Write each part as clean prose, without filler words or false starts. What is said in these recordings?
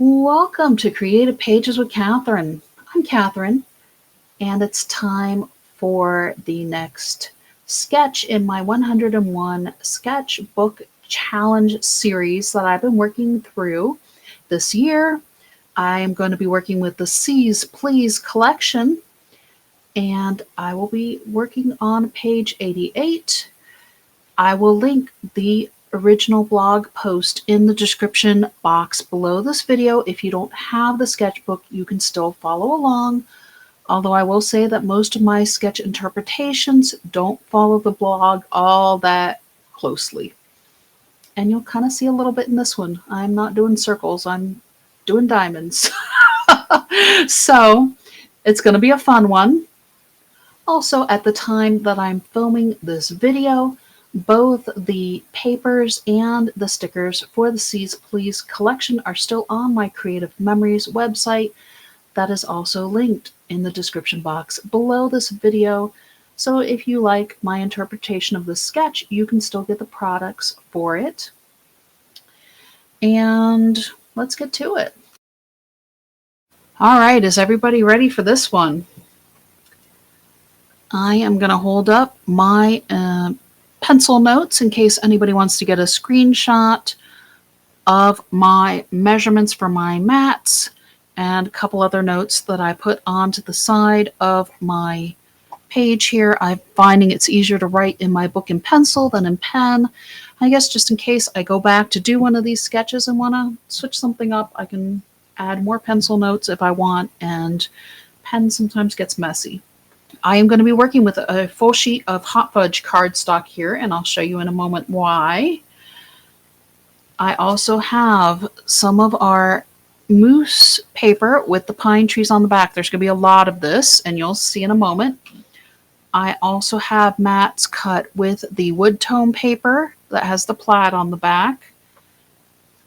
Welcome to Creative Pages with Catherine. I'm Catherine, and it's time for the next sketch in my 101 Sketchbook Challenge series that I've been working through this year. I am going to be working with the C's Please collection, and I will be working on page 88. I will link the original blog post in the description box below this video. If you don't have the sketchbook, you can still follow along. Although I will say that most of my sketch interpretations don't follow the blog all that closely. And you'll kind of see a little bit in this one. I'm not doing circles, I'm doing diamonds. So it's going to be a fun one. Also, at the time that I'm filming this video, both the papers and the stickers for the C's Please collection are still on my Creative Memories website. That is also linked in the description box below this video. So if you like my interpretation of this sketch, you can still get the products for it. And let's get to it. All right, is everybody ready for this one? I am going to hold up my pencil notes in case anybody wants to get a screenshot of my measurements for my mats and a couple other notes that I put onto the side of my page here. I'm finding it's easier to write in my book in pencil than in pen. I guess just in case I go back to do one of these sketches and want to switch something up, I can add more pencil notes if I want, and pen sometimes gets messy. I am going to be working with a full sheet of Hot Fudge cardstock here, and I'll show you in a moment why. I also have some of our mousse paper with the pine trees on the back. There's going to be a lot of this, and you'll see in a moment. I also have mats cut with the wood tone paper that has the plaid on the back.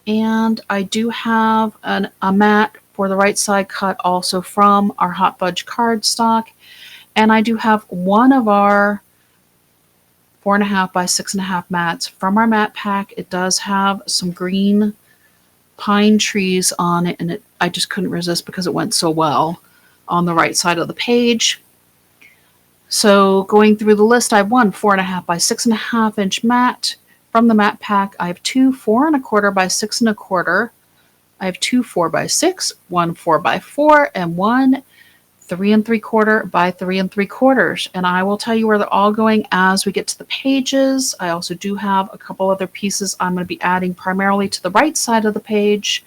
And I do have a mat for the right side cut also from our Hot Fudge cardstock. And I do have one of our 4.5 by 6.5 mats from our mat pack. It does have some green pine trees on it, and I just couldn't resist because it went so well on the right side of the page. So going through the list, I have one 4.5 by 6.5 inch mat from the mat pack. I have two 4.25 by 6.25. I have two 4 by 6, one 4 by 4, and one 3.75 by 3.75, and I will tell you where they're all going as we get to the pages. I also do have a couple other pieces I'm going to be adding primarily to the right side of the page.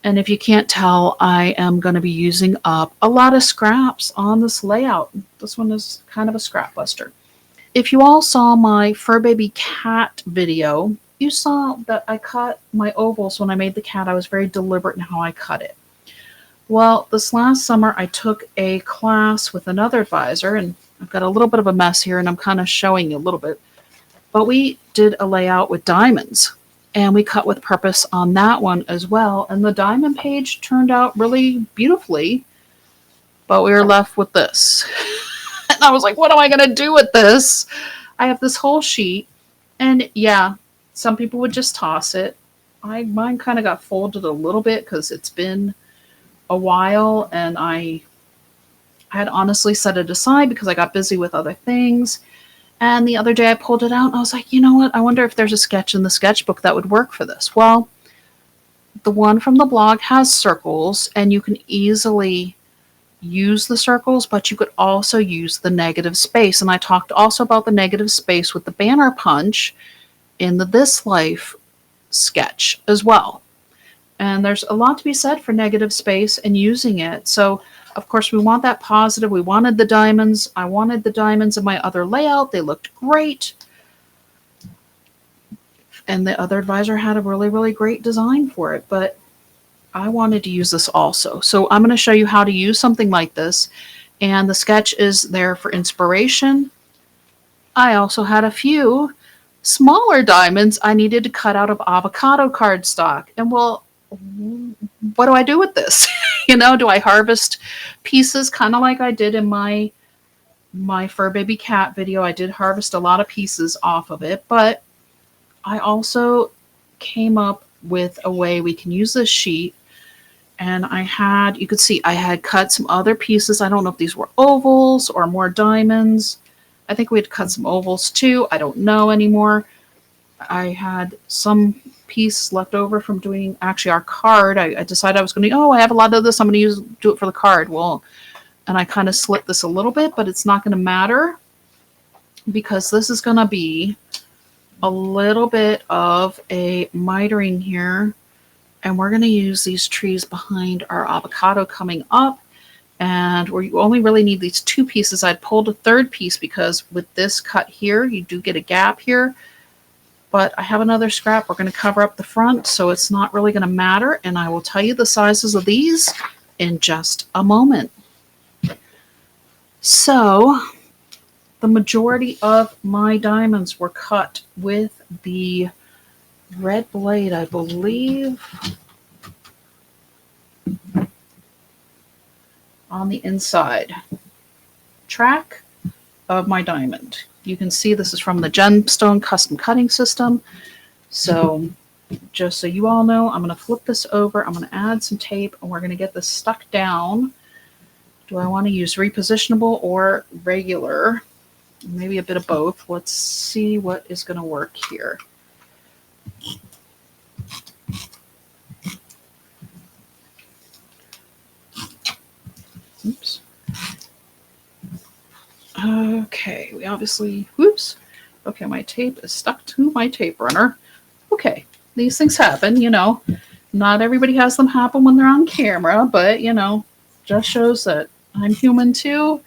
And if you can't tell, I am going to be using up a lot of scraps on this layout. This one is kind of a scrap buster. If you all saw my Fur Baby Cat video, you saw that I cut my ovals when I made the cat. I was very deliberate in how I cut it. Well, this last summer, I took a class with another advisor, and I've got a little bit of a mess here, and I'm kind of showing you a little bit. But we did a layout with diamonds, and we cut with purpose on that one as well. And the diamond page turned out really beautifully, but we were left with this. And I was like, what am I going to do with this? I have this whole sheet, and yeah, some people would just toss it. Mine kind of got folded a little bit because it's been a while, and I had honestly set it aside because I got busy with other things. And the other day I pulled it out and I was like, you know what? I wonder if there's a sketch in the sketchbook that would work for this. Well, the one from the blog has circles, and you can easily use the circles, but you could also use the negative space. And I talked also about the negative space with the banner punch in the This Life sketch as well. And there's a lot to be said for negative space and using it. So, of course, we want that positive. We wanted the diamonds. I wanted the diamonds in my other layout. They looked great. And the other advisor had a really, really great design for it. But I wanted to use this also. So I'm going to show you how to use something like this. And the sketch is there for inspiration. I also had a few smaller diamonds I needed to cut out of avocado cardstock. And well, what do I do with this? You know, do I harvest pieces kind of like I did in my Fur Baby Cat video? I did harvest a lot of pieces off of it, but I also came up with a way we can use this sheet. And you could see I had cut some other pieces. I don't know if these were ovals or more diamonds. I think we had cut some ovals too. I don't know anymore. I had some piece left over from doing actually our card. I decided I was going to, I have a lot of this. I'm going to do it for the card. Well, and I kind of slit this a little bit, but it's not going to matter because this is going to be a little bit of a mitering here. And we're going to use these trees behind our avocado coming up. And we only really need these two pieces. I pulled a third piece because with this cut here, you do get a gap here. But I have another scrap. We're going to cover up the front, so it's not really going to matter. And I will tell you the sizes of these in just a moment. So the majority of my diamonds were cut with the red blade, I believe, on the inside track of my diamond. You can see this is from the Gemstone custom cutting system. So just so you all know, I'm going to flip this over. I'm going to add some tape and we're going to get this stuck down. Do I want to use repositionable or regular? Maybe a bit of both. Let's see what is going to work here. Oops. Okay, we obviously, whoops. Okay, my tape is stuck to my tape runner. Okay, these things happen, Not everybody has them happen when they're on camera, but, just shows that I'm human too.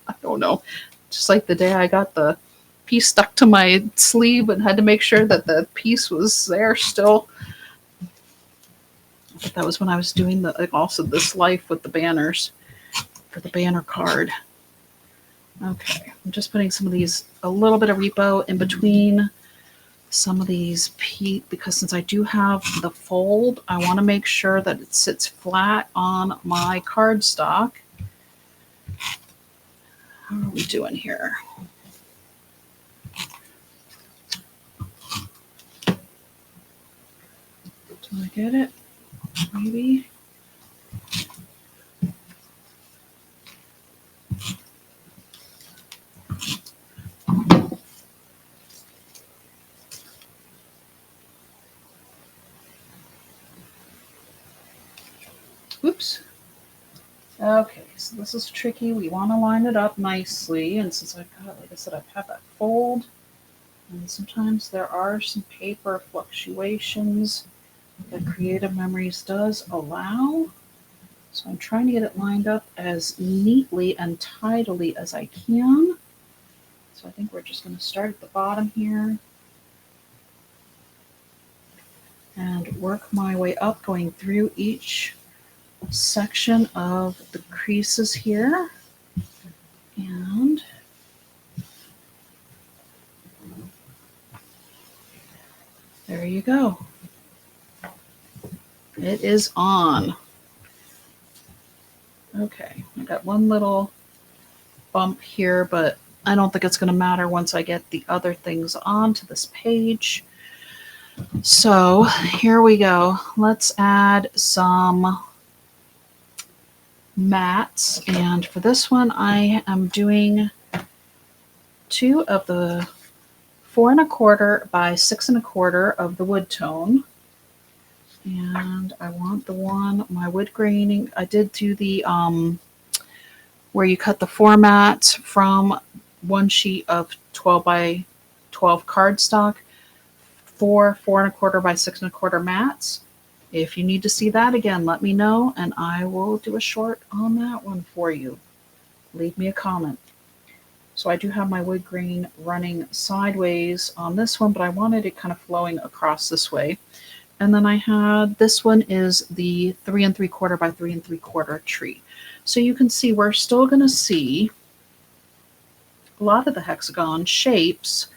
I don't know. Just like the day I got the piece stuck to my sleeve and had to make sure that the piece was there still. But that was when I was doing also this life with the banners for the banner card. Okay, I'm just putting some of these, a little bit of repo in between some of these because since I do have the fold, I want to make sure that it sits flat on my cardstock. How are we doing here? Do I get it? Maybe. Oops. Okay, so this is tricky. We want to line it up nicely. And since I've got, like I said, I've had that fold. And sometimes there are some paper fluctuations that Creative Memories does allow. So I'm trying to get it lined up as neatly and tidily as I can. So I think we're just going to start at the bottom here and work my way up, going through each section of the creases here. And there you go. It is on. Okay, I got one little bump here, but I don't think it's going to matter once I get the other things onto this page. So here we go. Let's add some mats. And for this one, I am doing 2 of the 4 1/4 by 6 1/4 of the wood tone. And I want my wood graining. I did do the, where you cut the format from one sheet of 12 by 12 cardstock, 4 1/4 by 6 1/4 mats. If you need to see that again, let me know and I will do a short on that one for you. Leave me a comment. So I do have my wood grain running sideways on this one, but I wanted it kind of flowing across this way. And then I had, this one is the 3 3/4 by 3 3/4 tree. So you can see we're still going to see a lot of the hexagon shapes,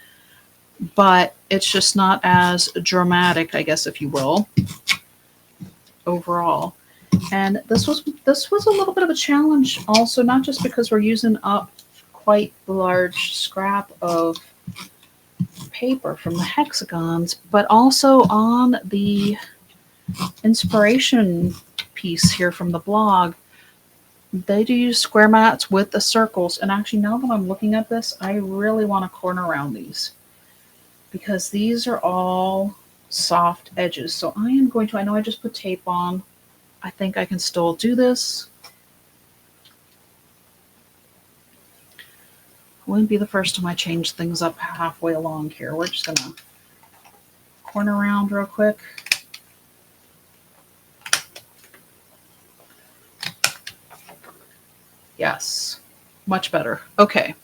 but it's just not as dramatic, I guess, if you will, overall. And this was a little bit of a challenge also, not just because we're using up quite large scrap of paper from the hexagons, but also on the inspiration piece here from the blog. They do use square mats with the circles. And actually, now that I'm looking at this, I really want to corner around these because these are all soft edges. So I am going to, I know I just put tape on. I think I can still do this. Wouldn't be the first time I change things up halfway along here. We're just gonna corner around real quick. Yes, much better. Okay,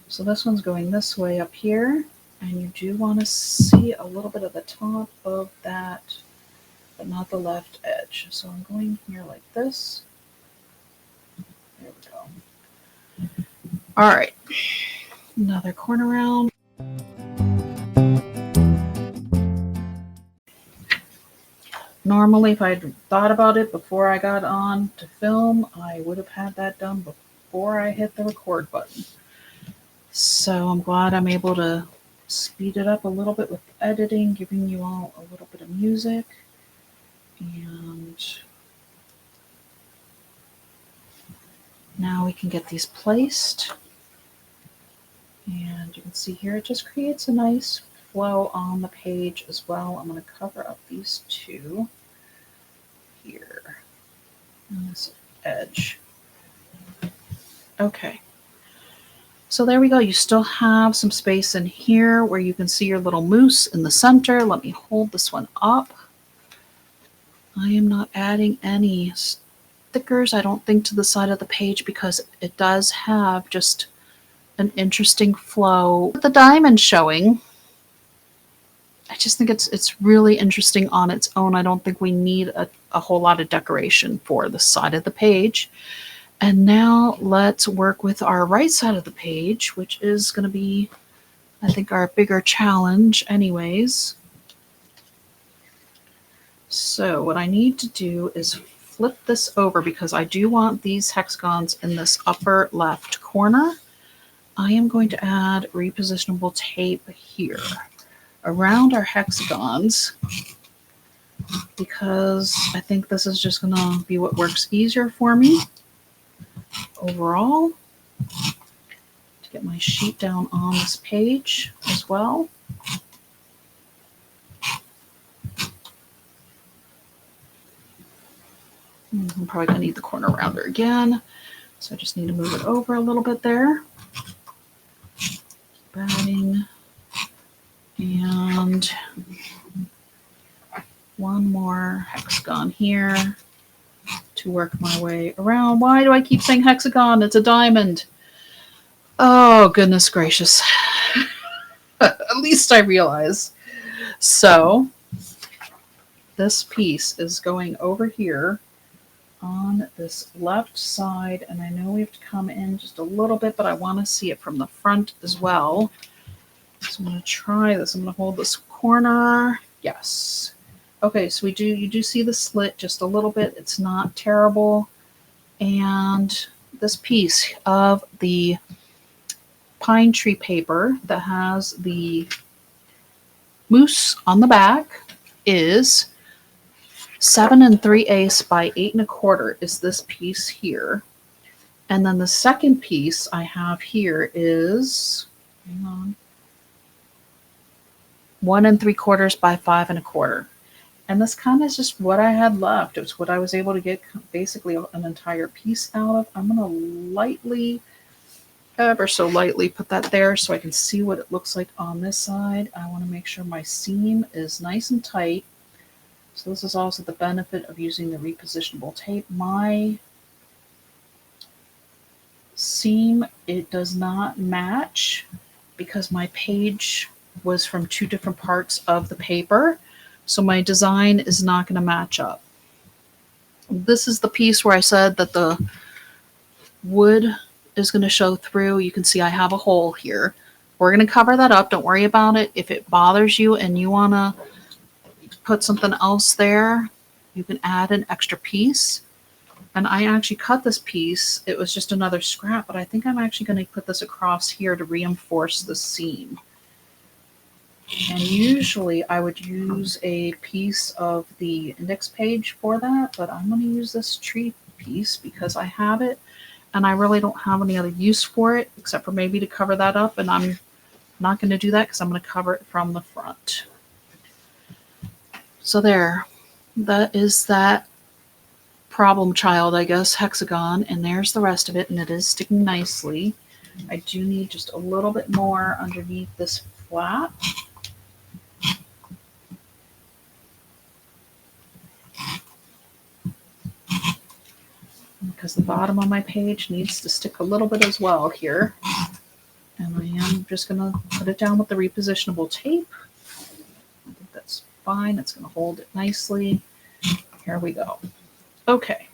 so this one's going this way up here, and you do want to see a little bit of the top of that, but not the left edge. So I'm going here like this. There we go. All right, another corner round. Normally, if I'd thought about it before I got on to film, I would have had that done before I hit the record button. So I'm glad I'm able to speed it up a little bit with editing, giving you all a little bit of music. And now we can get these placed. And you can see here, it just creates a nice flow on the page as well. I'm going to cover up these two here on this edge. Okay. So there we go. You still have some space in here where you can see your little moose in the center. Let me hold this one up. I am not adding any stickers, I don't think, to the side of the page because it does have just an interesting flow. With the diamond showing, I just think it's really interesting on its own. I don't think we need a whole lot of decoration for the side of the page. And now let's work with our right side of the page, which is going to be, I think, our bigger challenge anyways. So what I need to do is flip this over because I do want these hexagons in this upper left corner. I am going to add repositionable tape here around our hexagons because I think this is just going to be what works easier for me overall. To get my sheet down on this page as well. I'm probably going to need the corner rounder again, so I just need to move it over a little bit there. Keep adding. And one more hexagon here to work my way around. Why do I keep saying hexagon? It's a diamond. Oh, goodness gracious. At least I realize. So this piece is going over here on this left side, and I know we have to come in just a little bit, but I want to see it from the front as well. So I'm going to try this. I'm going to hold this corner. Yes. Okay, so you do see the slit just a little bit. It's not terrible. And this piece of the pine tree paper that has the moose on the back is 7 3/8 by 8 1/4 is this piece here. And then the second piece I have here is, hang on, 1 3/4 by 5 1/4. And this kind of is just what I had left. It was what I was able to get basically an entire piece out of. I'm going to lightly, ever so lightly, put that there so I can see what it looks like on this side. I want to make sure my seam is nice and tight. So this is also the benefit of using the repositionable tape. My seam, it does not match because my page was from two different parts of the paper. So my design is not going to match up. This is the piece where I said that the wood is going to show through. You can see I have a hole here. We're going to cover that up. Don't worry about it. If it bothers you and you want to put something else there, you can add an extra piece. And I actually cut this piece. It was just another scrap, but I think I'm actually going to put this across here to reinforce the seam. And usually I would use a piece of the index page for that, but I'm going to use this tree piece because I have it and I really don't have any other use for it except for maybe to cover that up, and I'm not going to do that because I'm going to cover it from the front. So there, that is that problem child, I guess, hexagon, and there's the rest of it, and it is sticking nicely. I do need just a little bit more underneath this flap. Because the bottom of my page needs to stick a little bit as well here. And I am just going to put it down with the repositionable tape. I think that's fine. It's going to hold it nicely. Here we go. Okay.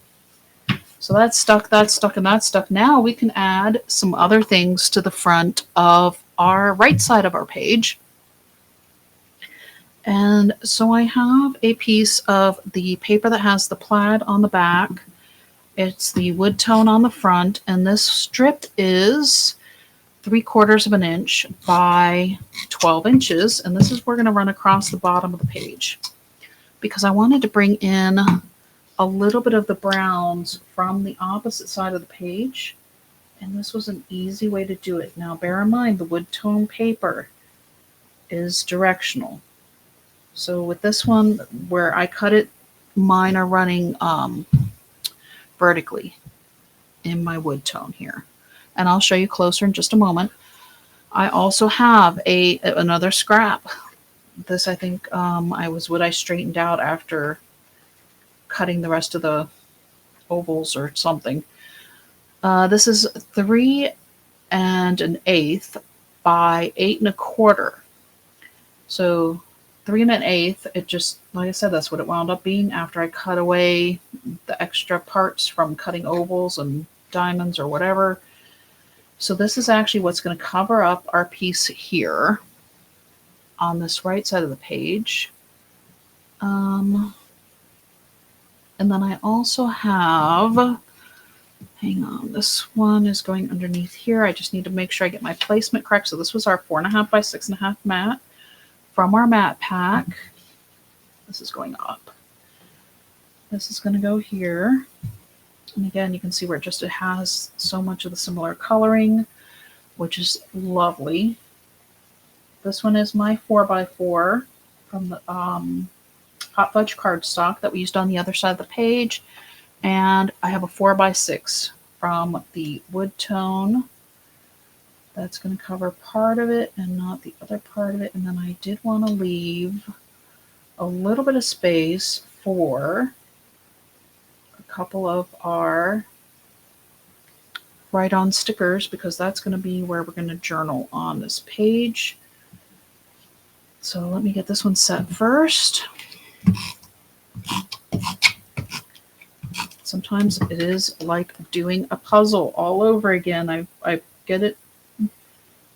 So that's stuck, and that's stuck. Now we can add some other things to the front of our right side of our page. And so I have a piece of the paper that has the plaid on the back. It's the wood tone on the front, and this strip is 3/4 of an inch by 12 inches. And this is we're going to run across the bottom of the page because I wanted to bring in a little bit of the browns from the opposite side of the page. And this was an easy way to do it. Now, bear in mind, the wood tone paper is directional. So with this one, where I cut it, mine are running vertically in my wood tone here. And I'll show you closer in just a moment. I also have another scrap. This, I think, I straightened out after cutting the rest of the ovals or something. This is 3 1/8 by 8 1/4. So 3 1/8. It just, like I said, that's what it wound up being after I cut away the extra parts from cutting ovals and diamonds or whatever. So this is actually what's going to cover up our piece here on this right side of the page. And then I also have, hang on, this one is going underneath here. I just need to make sure I get my placement correct. So this was our 4.5 by 6.5 mat from our mat pack. This is going up. This is going to go here. And again, you can see where it has so much of the similar coloring, which is lovely. This one is my 4x4 from the Hot Fudge cardstock that we used on the other side of the page. And I have a 4x6 from the wood tone. That's going to cover part of it and not the other part of it. And then I did want to leave a little bit of space for a couple of our write-on stickers, because that's going to be where we're going to journal on this page. So let me get this one set first. Sometimes it is like doing a puzzle all over again. I get it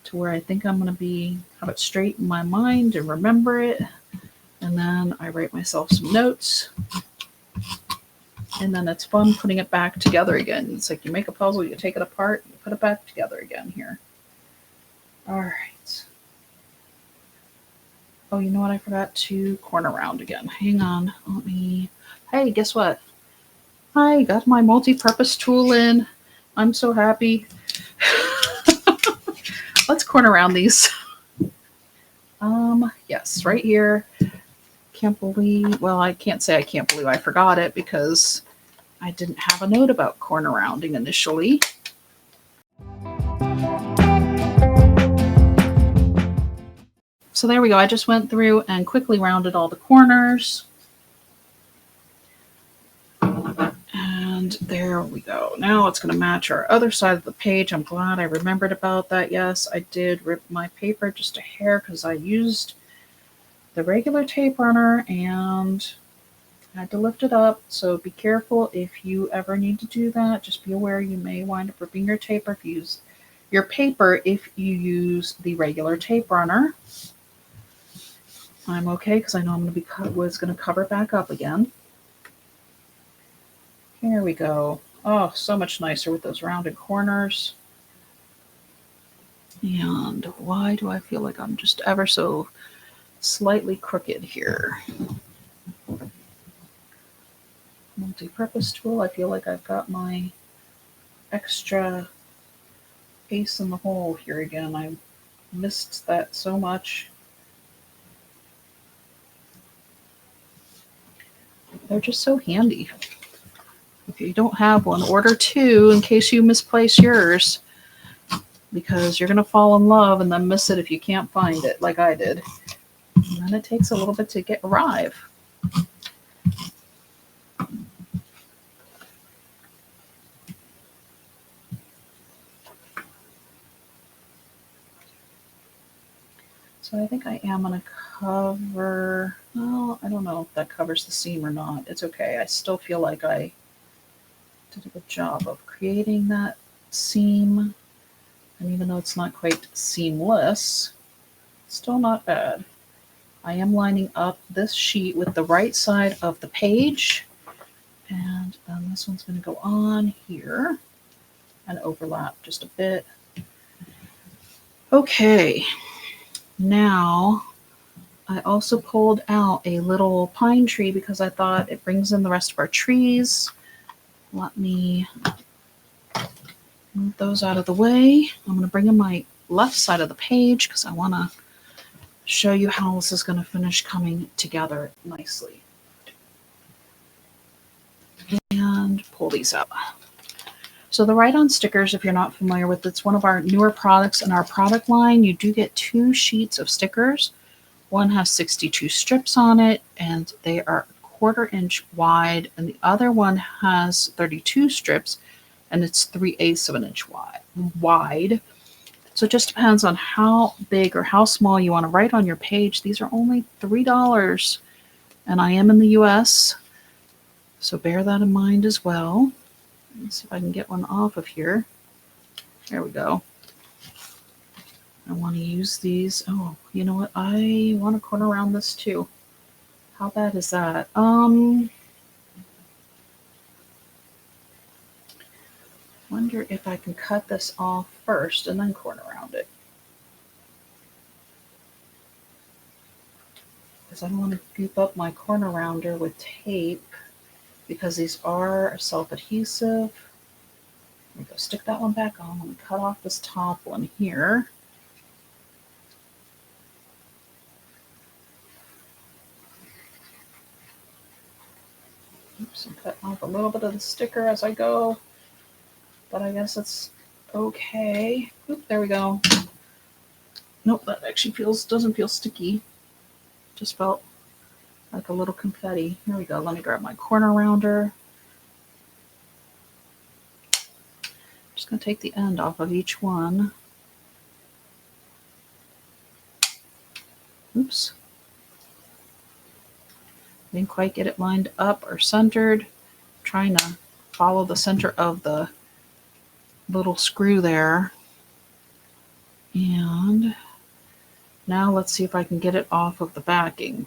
to where I think I'm going to have it straight in my mind and remember it. And then I write myself some notes. And then it's fun putting it back together again. It's like you make a puzzle, you take it apart, you put it back together again here. All right. Oh, you know what? I forgot to corner round again. Hang on. Hey, guess what? I got my multi-purpose tool in. I'm so happy. Let's corner round these. Yes, right here. Can't believe, well, I can't say I can't believe I forgot it because I didn't have a note about corner rounding initially. So there we go. I just went through and quickly rounded all the corners. And there we go. Now it's going to match our other side of the page. I'm glad I remembered about that. Yes, I did rip my paper just a hair because I used the regular tape runner and I had to lift it up. So be careful if you ever need to do that. Just be aware you may wind up ripping your paper if you use the regular tape runner. I'm okay because I know I'm going to cover back up again. Here we go. Oh, so much nicer with those rounded corners. And why do I feel like I'm just ever so slightly crooked here. Multi-purpose tool. I feel like I've got my extra ace in the hole here again. I missed that so much. They're just so handy. If you don't have one, order two in case you misplace yours, because you're going to fall in love and then miss it if you can't find it, like I did. And then it takes a little bit to arrive. So I think I am going to cover, well, I don't know if that covers the seam or not. It's okay. I still feel like I did a good job of creating that seam. And even though it's not quite seamless, still not bad. I am lining up this sheet with the right side of the page. And then this one's going to go on here and overlap just a bit. Okay. Now, I also pulled out a little pine tree because I thought it brings in the rest of our trees. Let me move those out of the way. I'm going to bring in my left side of the page because I want to show you how this is going to finish coming together nicely. And pull these up. So the write-on stickers, if you're not familiar with, it's one of our newer products in our product line. You do get 2 sheets of stickers. One has 62 strips on it, and they are 1/4 inch wide, and the other one has 32 strips, and it's 3/8 of an inch wide. So it just depends on how big or how small you want to write on your page. These are only $3, and I am in the US, so bear that in mind as well. Let's see if I can get one off of here. There we go. I want to use these. Oh, you know what? I want to corner around this too. How bad is that? Wonder if I can cut this off first and then corner around it. Because I don't want to goop up my corner rounder with tape, because these are self-adhesive. Let me go stick that one back on. I'm going to cut off this top one here. Oops, I'm cutting off a little bit of the sticker as I go, but I guess it's okay. Oop, there we go. Nope, that actually doesn't feel sticky. Just felt like a little confetti. Here we go. Let me grab my corner rounder. Just going to take the end off of each one. Oops. Didn't quite get it lined up or centered. I'm trying to follow the center of the little screw there. And now let's see if I can get it off of the backing.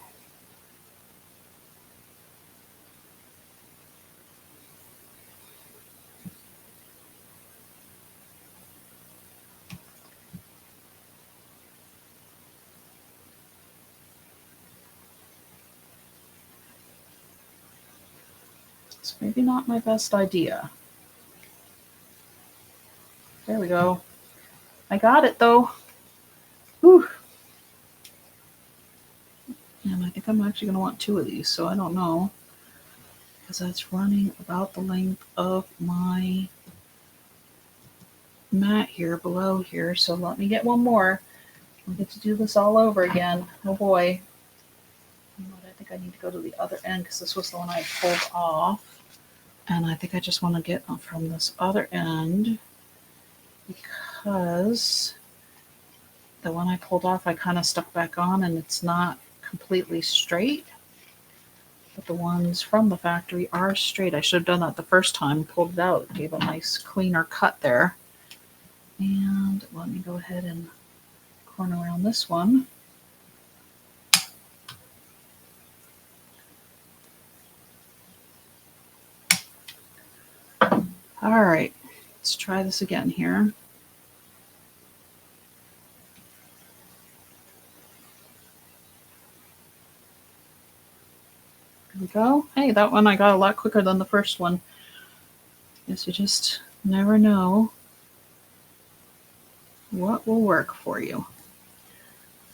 It's maybe not my best idea. There we go. I got it though. Whew. And I think I'm actually going to want 2 of these, so I don't know, because that's running about the length of my mat here below here. So let me get one more. I'll get to do this all over again. Oh boy. You know what? I think I need to go to the other end because this was the one I pulled off. And I think I just want to get from this other end, because the one I pulled off I kind of stuck back on and it's not completely straight. But the ones from the factory are straight. I should have done that the first time. Pulled it out. Gave a nice cleaner cut there. And let me go ahead and corner around this one. All right, let's try this again here. go. Hey, that one I got a lot quicker than the first one. Guess you just never know what will work for you.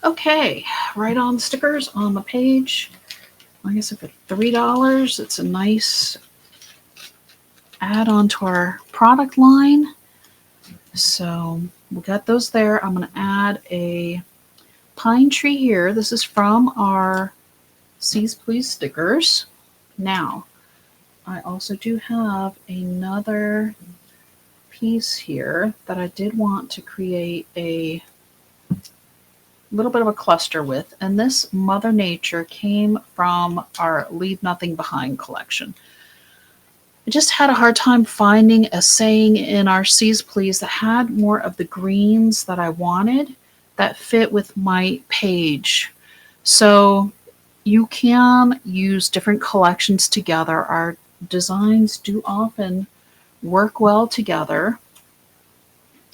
Okay, write-on stickers on the page. I guess if it's $3, it's a nice add-on to our product line. So we got those there. I'm going to add a pine tree here. This is from our Seas Please stickers. Now, I also do have another piece here that I did want to create a little bit of a cluster with, and this Mother Nature came from our Leave Nothing Behind collection. I just had a hard time finding a saying in our Seas Please that had more of the greens that I wanted that fit with my page. So you can use different collections together. Our designs do often work well together.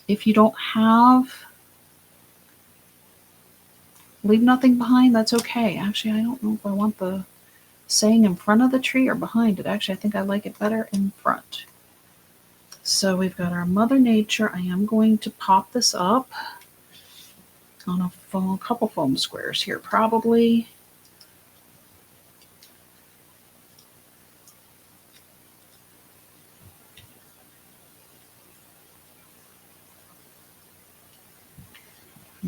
If you don't have Leave Nothing Behind, that's okay. Actually, I don't know if I want the saying in front of the tree or behind it. Actually, I think I like it better in front. So we've got our Mother Nature. I am going to pop this up on a couple foam squares here, probably.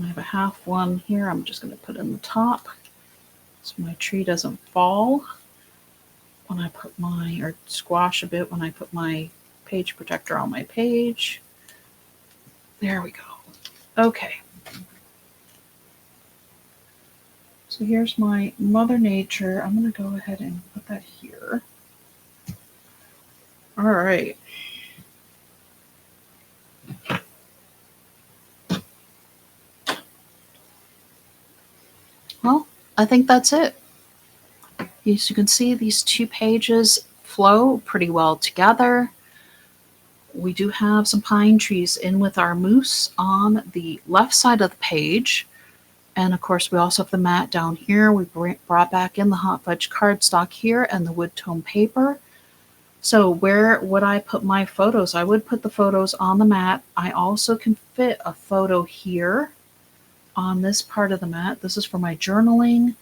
I have a half one here. I'm just going to put in the top so my tree doesn't fall when I put my, or squash a bit when I put my page protector on my page. There we go. Okay. So here's my Mother Nature. I'm going to go ahead and put that here. All right. Well, I think that's it. As you can see, these two pages flow pretty well together. We do have some pine trees in with our moose on the left side of the page. And of course, we also have the mat down here. We brought back in the hot fudge cardstock here and the wood tone paper. So where would I put my photos? I would put the photos on the mat. I also can fit a photo here on this part of the mat. This is for my journaling.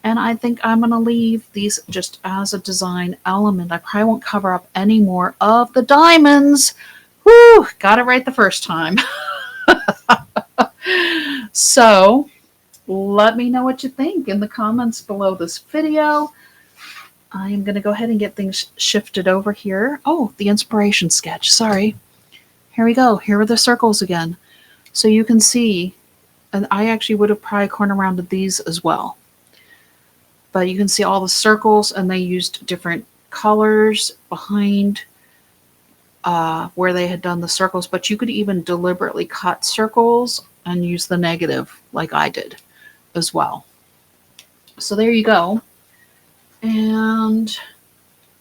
And I think I'm going to leave these just as a design element. I probably won't cover up any more of the diamonds. Woo! Got it right the first time. So let me know what you think in the comments below this video. I am going to go ahead and get things shifted over here. Oh, the inspiration sketch. Sorry. Here we go. Here are the circles again. So you can see, and I actually would have probably corner rounded these as well. But you can see all the circles, and they used different colors behind where they had done the circles. But you could even deliberately cut circles and use the negative like I did as well. So there you go. And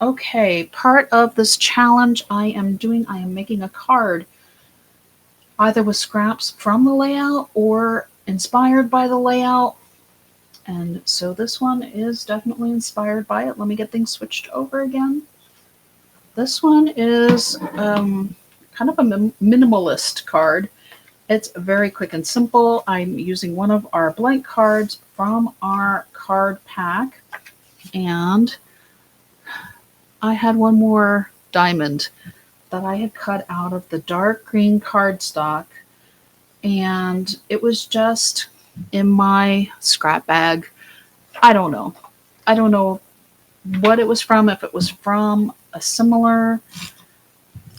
okay, part of this challenge I am making a card either with scraps from the layout or inspired by the layout. And so this one is definitely inspired by it. Let me get things switched over again. This one is kind of a minimalist card. It's very quick and simple. I'm using one of our blank cards from our card pack. And I had one more diamond that I had cut out of the dark green cardstock. And it was just in my scrap bag. I don't know. I don't know what it was from, if it was from a similar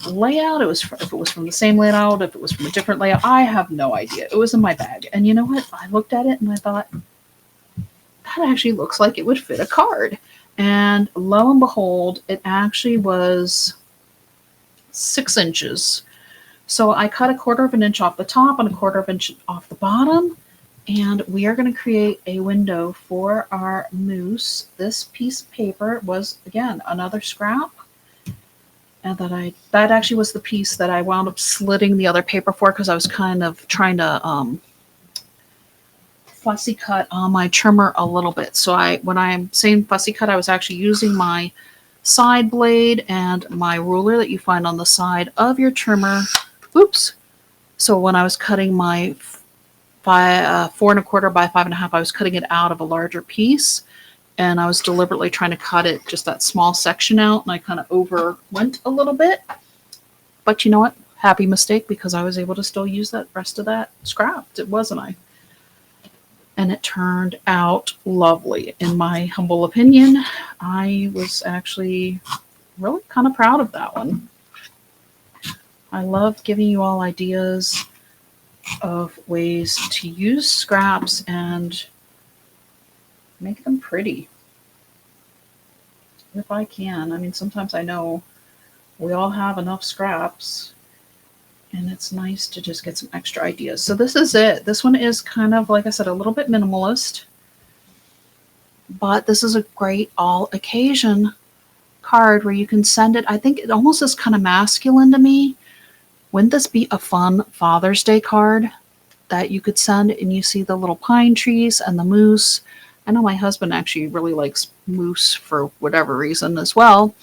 layout, if it was from the same layout, if it was from a different layout. I have no idea. It was in my bag. And you know what? I looked at it and I thought, that actually looks like it would fit a card. And lo and behold, it actually was 6 inches. So I cut 1/4 of an inch off the top and 1/4 of an inch off the bottom. And we are going to create a window for our moose. This piece of paper was, again, another scrap. And that actually was the piece that I wound up slitting the other paper for, because I was kind of trying to fussy cut on my trimmer a little bit. So when I'm saying fussy cut, I was actually using my side blade and my ruler that you find on the side of your trimmer. Oops. So when I was cutting my 4 1/4 by 5 1/2, I was cutting it out of a larger piece, and I was deliberately trying to cut it just that small section out, and I kind of overwent a little bit. But you know what? Happy mistake, because I was able to still use that rest of that scrap, wasn't I? And it turned out lovely. In my humble opinion, I was actually really kind of proud of that one. I love giving you all ideas of ways to use scraps and make them pretty. If I can. I mean, sometimes I know we all have enough scraps, and it's nice to just get some extra ideas. So this is it. This one is kind of, like I said, a little bit minimalist, but this is a great all occasion card where you can send it. I think it almost is kind of masculine to me. Wouldn't this be a fun Father's Day card that you could send, and you see the little pine trees and the moose? I know my husband actually really likes moose for whatever reason as well,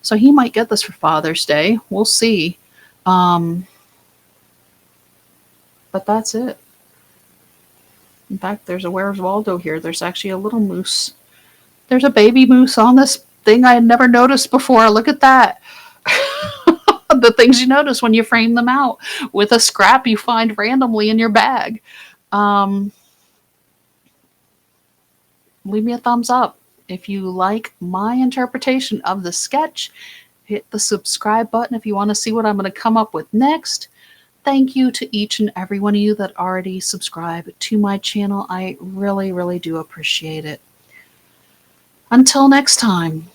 so he might get this for Father's Day. We'll see. But that's it. In fact, there's a Where's Waldo here. There's actually a little moose. There's a baby moose on this thing I had never noticed before. Look at that. The things you notice when you frame them out with a scrap you find randomly in your bag. Leave me a thumbs up if you like my interpretation of the sketch. Hit the subscribe button if you want to see what I'm going to come up with next. Thank you to each and every one of you that already subscribe to my channel. I really, really do appreciate it. Until next time.